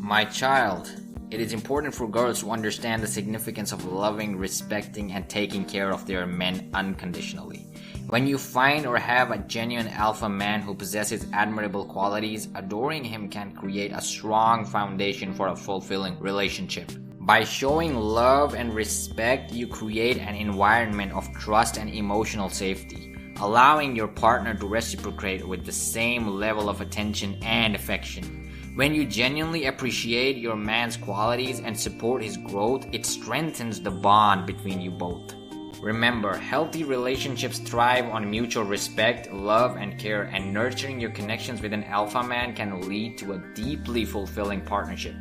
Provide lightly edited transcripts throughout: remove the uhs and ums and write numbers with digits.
My child, it is important for girls to understand the significance of loving, respecting, and taking care of their men unconditionally. When you find or have a genuine alpha man who possesses admirable qualities, adoring him can create a strong foundation for a fulfilling relationship. By showing love and respect, you create an environment of trust and emotional safety, allowing your partner to reciprocate with the same level of attention and affection. When you genuinely appreciate your man's qualities and support his growth, it strengthens the bond between you both. Remember, healthy relationships thrive on mutual respect, love, and care, and nurturing your connections with an alpha man can lead to a deeply fulfilling partnership.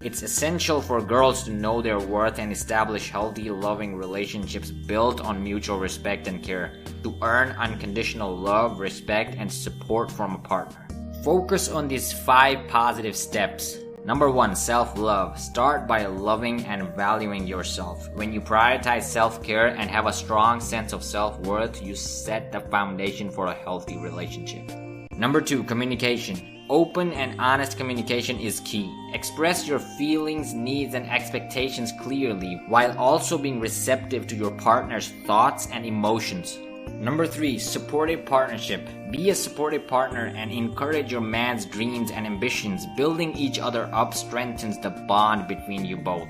It's essential for girls to know their worth and establish healthy, loving relationships built on mutual respect and care to earn unconditional love, respect, and support from a partner. Focus on these 5 positive steps. Number 1, self-love. Start by loving and valuing yourself. When you prioritize self-care and have a strong sense of self-worth, you set the foundation for a healthy relationship. Number 2, communication. Open and honest communication is key. Express your feelings, needs, and expectations clearly while also being receptive to your partner's thoughts and emotions. Number 3, supportive partnership. Be a supportive partner and encourage your man's dreams and ambitions. Building each other up strengthens the bond between you both.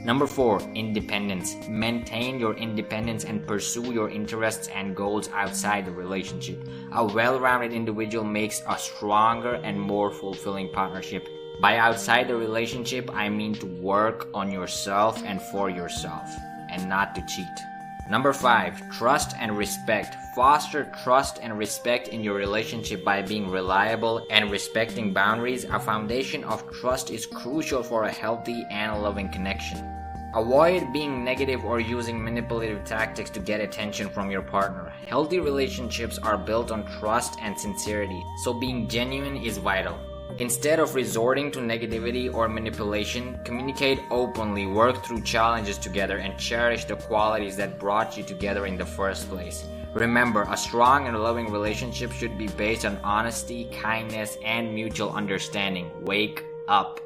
Number 4, independence. Maintain your independence and pursue your interests and goals outside the relationship. A well-rounded individual makes a stronger and more fulfilling partnership. By outside the relationship, I mean to work on yourself and for yourself, and not to cheat. Number 5, trust and respect. Foster trust and respect in your relationship by being reliable and respecting boundaries. A foundation of trust is crucial for a healthy and loving connection. Avoid being negative or using manipulative tactics to get attention from your partner. Healthy relationships are built on trust and sincerity, so being genuine is vital. Instead of resorting to negativity or manipulation, communicate openly, work through challenges together, and cherish the qualities that brought you together in the first place. Remember, a strong and loving relationship should be based on honesty, kindness, and mutual understanding. Wake up.